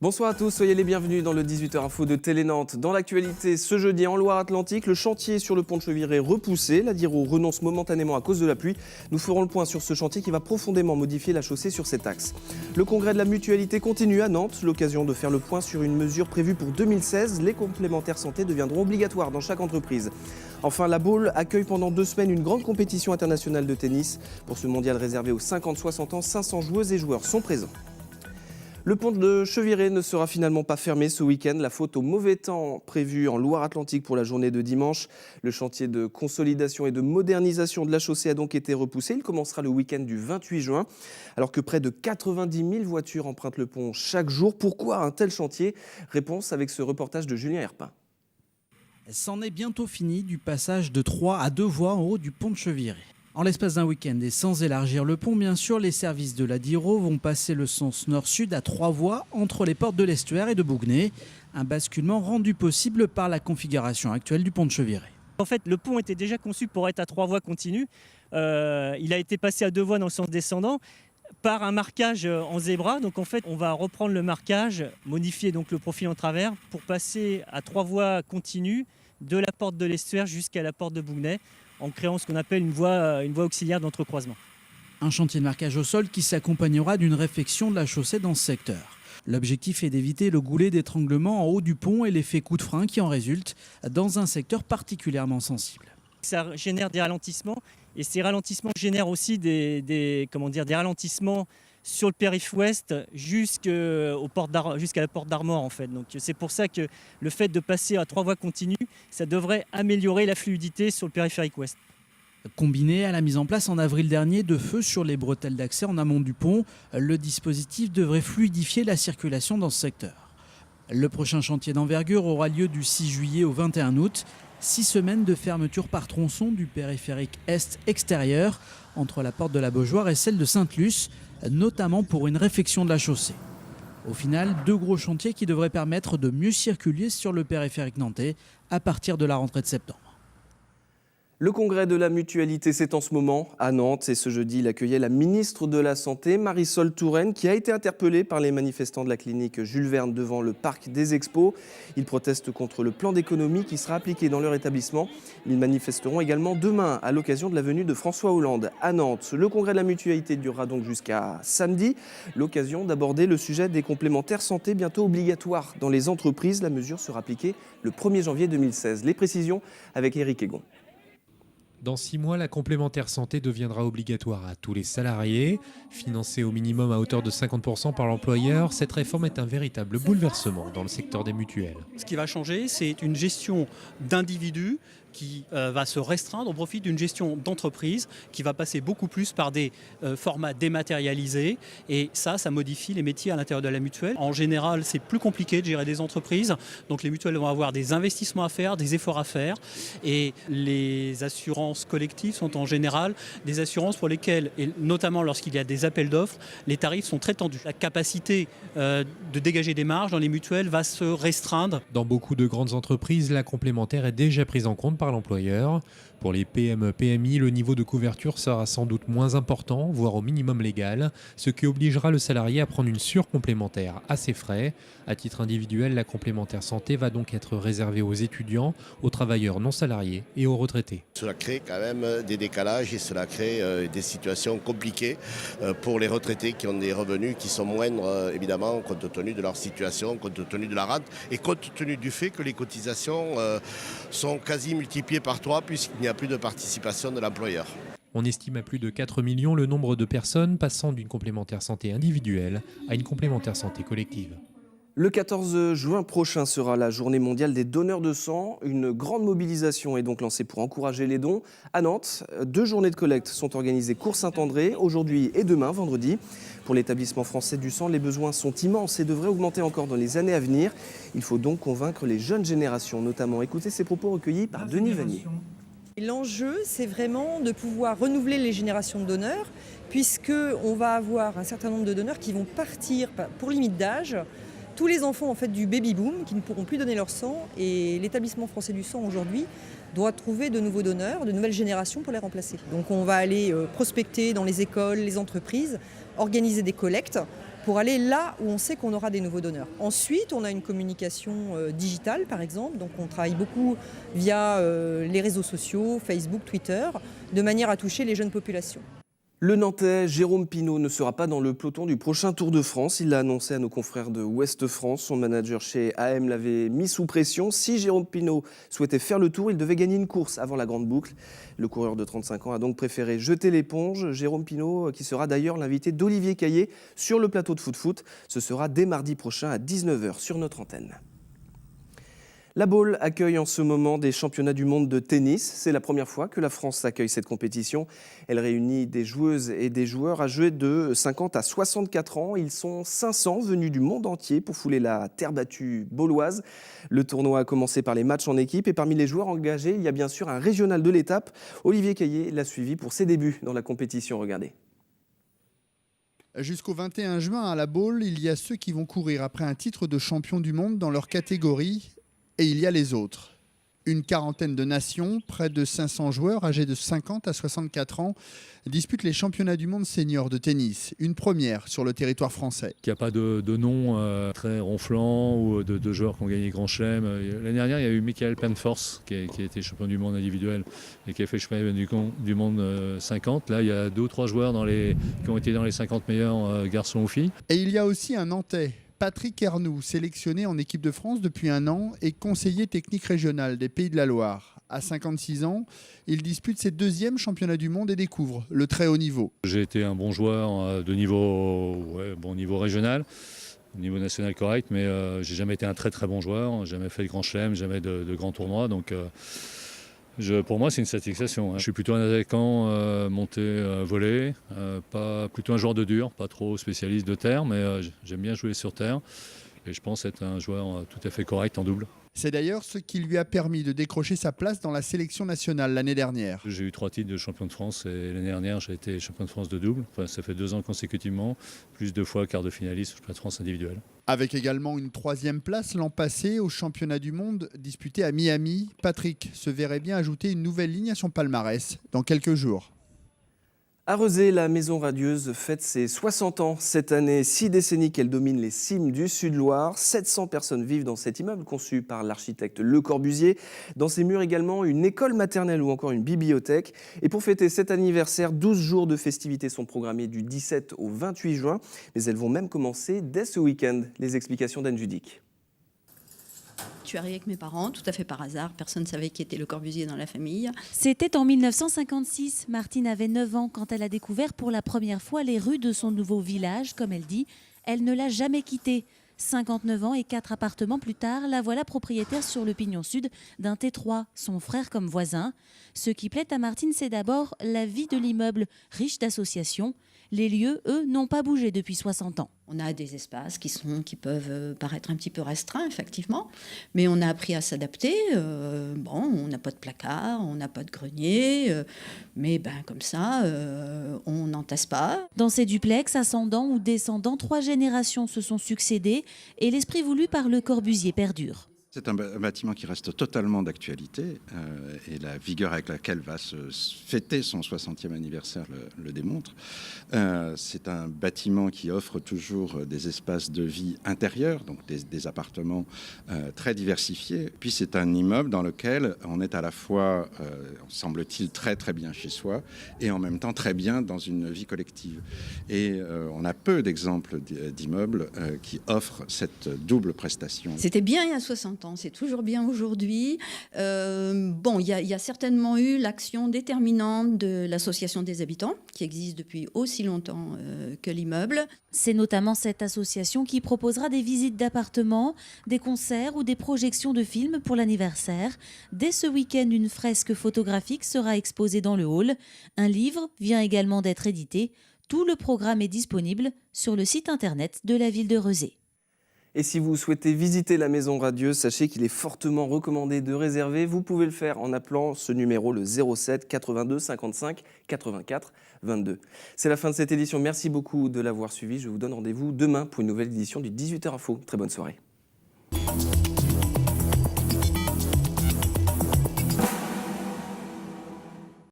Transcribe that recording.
Bonsoir à tous, soyez les bienvenus dans le 18h Info de Télé Nantes. Dans l'actualité, ce jeudi en Loire-Atlantique, le chantier sur le pont de Cheviré repoussé. La Diro renonce momentanément à cause de la pluie. Nous ferons le point sur ce chantier qui va profondément modifier la chaussée sur cet axe. Le congrès de la mutualité continue à Nantes. L'occasion de faire le point sur une mesure prévue pour 2016. Les complémentaires santé deviendront obligatoires dans chaque entreprise. Enfin, la Baule accueille pendant 2 semaines une grande compétition internationale de tennis. Pour ce mondial réservé aux 50-60 ans, 500 joueuses et joueurs sont présents. Le pont de Cheviré ne sera finalement pas fermé ce week-end. La faute au mauvais temps prévu en Loire-Atlantique pour la journée de dimanche. Le chantier de consolidation et de modernisation de la chaussée a donc été repoussé. Il commencera le week-end du 28 juin. Alors que près de 90 000 voitures empruntent le pont chaque jour. Pourquoi un tel chantier? Réponse avec ce reportage de Julien Herpin. C'en est bientôt fini du passage de 3 à 2 voies en haut du pont de Cheviré. En l'espace d'un week-end et sans élargir le pont, bien sûr, les services de la Diro vont passer le sens nord-sud à 3 voies entre les portes de l'Estuaire et de Bouguenais. Un basculement rendu possible par la configuration actuelle du pont de Cheviré. En fait, le pont était déjà conçu pour être à 3 voies continues. Il a été passé à 2 voies dans le sens descendant par un marquage en zébra. Donc en fait, on va reprendre le marquage, modifier donc le profil en travers pour passer à 3 voies continues de la porte de l'Estuaire jusqu'à la porte de Bouguenais, en créant ce qu'on appelle une voie auxiliaire d'entrecroisement. Un chantier de marquage au sol qui s'accompagnera d'une réfection de la chaussée dans ce secteur. L'objectif est d'éviter le goulet d'étranglement en haut du pont et l'effet coup de frein qui en résulte dans un secteur particulièrement sensible. Ça génère des ralentissements et ces ralentissements génèrent aussi des ralentissements sur le périph' ouest jusqu'à la porte d'Armor en fait. Donc c'est pour ça que le fait de passer à 3 voies continues, ça devrait améliorer la fluidité sur le périphérique ouest. Combiné à la mise en place en avril dernier de feux sur les bretelles d'accès en amont du pont, le dispositif devrait fluidifier la circulation dans ce secteur. Le prochain chantier d'envergure aura lieu du 6 juillet au 21 août. 6 semaines de fermeture par tronçon du périphérique est extérieur entre la porte de la Beaujoire et celle de Sainte-Luce, notamment pour une réfection de la chaussée. Au final, 2 gros chantiers qui devraient permettre de mieux circuler sur le périphérique nantais à partir de la rentrée de septembre. Le congrès de la mutualité, c'est en ce moment à Nantes et ce jeudi, il accueillait la ministre de la Santé, Marisol Touraine, qui a été interpellée par les manifestants de la clinique Jules Verne devant le parc des Expos. Ils protestent contre le plan d'économie qui sera appliqué dans leur établissement. Ils manifesteront également demain à l'occasion de la venue de François Hollande à Nantes. Le congrès de la mutualité durera donc jusqu'à samedi. L'occasion d'aborder le sujet des complémentaires santé bientôt obligatoires dans les entreprises. La mesure sera appliquée le 1er janvier 2016. Les précisions avec Éric Egon. Dans 6 mois, la complémentaire santé deviendra obligatoire à tous les salariés. Financée au minimum à hauteur de 50% par l'employeur, cette réforme est un véritable bouleversement dans le secteur des mutuelles. Ce qui va changer, c'est une gestion d'individus qui va se restreindre au profit d'une gestion d'entreprise qui va passer beaucoup plus par des formats dématérialisés. Et ça modifie les métiers à l'intérieur de la mutuelle. En général, c'est plus compliqué de gérer des entreprises. Donc les mutuelles vont avoir des investissements à faire, des efforts à faire. Et les assurances collectives sont en général des assurances pour lesquelles, et notamment lorsqu'il y a des appels d'offres, les tarifs sont très tendus. La capacité de dégager des marges dans les mutuelles va se restreindre. Dans beaucoup de grandes entreprises, la complémentaire est déjà prise en compte par l'employeur. Pour les PME-PMI, le niveau de couverture sera sans doute moins important, voire au minimum légal, ce qui obligera le salarié à prendre une surcomplémentaire à ses frais. À titre individuel, la complémentaire santé va donc être réservée aux étudiants, aux travailleurs non salariés et aux retraités. Cela crée quand même des décalages et cela crée des situations compliquées pour les retraités qui ont des revenus qui sont moindres, évidemment, compte tenu de leur situation, compte tenu de la rente et compte tenu du fait que les cotisations sont quasi multipliées par 3 puisqu'il n'y a plus de participation de l'employeur. On estime à plus de 4 millions le nombre de personnes passant d'une complémentaire santé individuelle à une complémentaire santé collective. Le 14 juin prochain sera la journée mondiale des donneurs de sang. Une grande mobilisation est donc lancée pour encourager les dons. À Nantes, 2 journées de collecte sont organisées cours Saint-André, aujourd'hui et demain, vendredi. Pour l'établissement français du sang, les besoins sont immenses et devraient augmenter encore dans les années à venir. Il faut donc convaincre les jeunes générations, notamment. Écoutez ces propos recueillis par Denis Vanier. L'enjeu, c'est vraiment de pouvoir renouveler les générations de donneurs, puisqu'on va avoir un certain nombre de donneurs qui vont partir pour limite d'âge. Tous les enfants en fait, du baby-boom qui ne pourront plus donner leur sang, et l'établissement français du sang aujourd'hui doit trouver de nouveaux donneurs, de nouvelles générations pour les remplacer. Donc on va aller prospecter dans les écoles, les entreprises, organiser des collectes pour aller là où on sait qu'on aura des nouveaux donneurs. Ensuite, on a une communication digitale, par exemple. Donc, on travaille beaucoup via les réseaux sociaux, Facebook, Twitter, de manière à toucher les jeunes populations. Le Nantais Jérôme Pinault ne sera pas dans le peloton du prochain Tour de France. Il l'a annoncé à nos confrères de Ouest France. Son manager chez AM l'avait mis sous pression. Si Jérôme Pinault souhaitait faire le Tour, il devait gagner une course avant la grande boucle. Le coureur de 35 ans a donc préféré jeter l'éponge. Jérôme Pinault, qui sera d'ailleurs l'invité d'Olivier Caillé sur le plateau de Foot Foot. Ce sera dès mardi prochain à 19h sur notre antenne. La Baule accueille en ce moment des championnats du monde de tennis. C'est la première fois que la France accueille cette compétition. Elle réunit des joueuses et des joueurs âgés de 50 à 64 ans. Ils sont 500 venus du monde entier pour fouler la terre battue bauloise. Le tournoi a commencé par les matchs en équipe et parmi les joueurs engagés, il y a bien sûr un régional de l'étape. Olivier Caillé l'a suivi pour ses débuts dans la compétition. Regardez. Jusqu'au 21 juin à la Baule, il y a ceux qui vont courir après un titre de champion du monde dans leur catégorie. Et il y a les autres. Une quarantaine de nations, près de 500 joueurs âgés de 50 à 64 ans disputent les championnats du monde senior de tennis. Une première sur le territoire français. Il n'y a pas de nom très ronflant ou de joueurs qui ont gagné Grand Chelem. L'année dernière, il y a eu Michael Penforce qui a été champion du monde individuel et qui a fait champion du monde 50. Là, il y a 2 ou 3 joueurs qui ont été dans les 50 meilleurs garçons ou filles. Et il y a aussi un Nantais. Patrick Ernoux, sélectionné en équipe de France depuis 1 an et conseiller technique régional des Pays de la Loire. À 56 ans, il dispute ses 2e championnats du monde et découvre le très haut niveau. J'ai été un bon joueur de bon niveau régional, niveau national correct, mais j'ai jamais été un très très bon joueur, jamais fait de grand chelem, jamais de grands tournois. Donc pour moi, c'est une satisfaction. Je suis plutôt un attaquant monté volé, plutôt un joueur de dur, pas trop spécialiste de terre, mais j'aime bien jouer sur terre. Et je pense être un joueur tout à fait correct en double. C'est d'ailleurs ce qui lui a permis de décrocher sa place dans la sélection nationale l'année dernière. J'ai eu 3 titres de champion de France et l'année dernière, j'ai été champion de France de double. Enfin, ça fait 2 ans consécutivement, plus 2 fois quart de finaliste au championnat de France individuel. Avec également une 3e place l'an passé au championnat du monde disputé à Miami, Patrick se verrait bien ajouter une nouvelle ligne à son palmarès dans quelques jours. À Rezé, la Maison Radieuse fête ses 60 ans cette année. 6 décennies qu'elle domine les cimes du Sud-Loire. 700 personnes vivent dans cet immeuble conçu par l'architecte Le Corbusier. Dans ses murs également, une école maternelle ou encore une bibliothèque. Et pour fêter cet anniversaire, 12 jours de festivités sont programmés du 17 au 28 juin. Mais elles vont même commencer dès ce week-end. Les explications d'Anne Judic. Je suis arrivée avec mes parents, tout à fait par hasard. Personne ne savait qui était Le Corbusier dans la famille. C'était en 1956. Martine avait 9 ans quand elle a découvert pour la première fois les rues de son nouveau village. Comme elle dit, elle ne l'a jamais quitté. 59 ans et 4 appartements plus tard, la voilà propriétaire sur le pignon sud d'un T3, son frère comme voisin. Ce qui plaît à Martine, c'est d'abord la vie de l'immeuble, riche d'associations. Les lieux, eux, n'ont pas bougé depuis 60 ans. On a des espaces qui peuvent paraître un petit peu restreints, effectivement, mais on a appris à s'adapter. On n'a pas de placard, on n'a pas de grenier, mais comme ça, on n'entasse pas. Dans ces duplex, ascendants ou descendants, 3 générations se sont succédées et l'esprit voulu par Le Corbusier perdure. C'est un bâtiment qui reste totalement d'actualité et la vigueur avec laquelle va se fêter son 60e anniversaire le démontre. C'est un bâtiment qui offre toujours des espaces de vie intérieurs, donc des appartements très diversifiés. Puis c'est un immeuble dans lequel on est à la fois, semble-t-il, très très bien chez soi et en même temps très bien dans une vie collective. Et on a peu d'exemples d'immeubles qui offrent cette double prestation. C'était bien il y a 60 ans. C'est toujours bien aujourd'hui. Il y a certainement eu l'action déterminante de l'association des habitants, qui existe depuis aussi longtemps que l'immeuble. C'est notamment cette association qui proposera des visites d'appartements, des concerts ou des projections de films pour l'anniversaire. Dès ce week-end, une fresque photographique sera exposée dans le hall. Un livre vient également d'être édité. Tout le programme est disponible sur le site internet de la ville de Rezé. Et si vous souhaitez visiter la Maison Radieuse, sachez qu'il est fortement recommandé de réserver. Vous pouvez le faire en appelant ce numéro, le 07 82 55 84 22. C'est la fin de cette édition. Merci beaucoup de l'avoir suivi. Je vous donne rendez-vous demain pour une nouvelle édition du 18h Info. Très bonne soirée.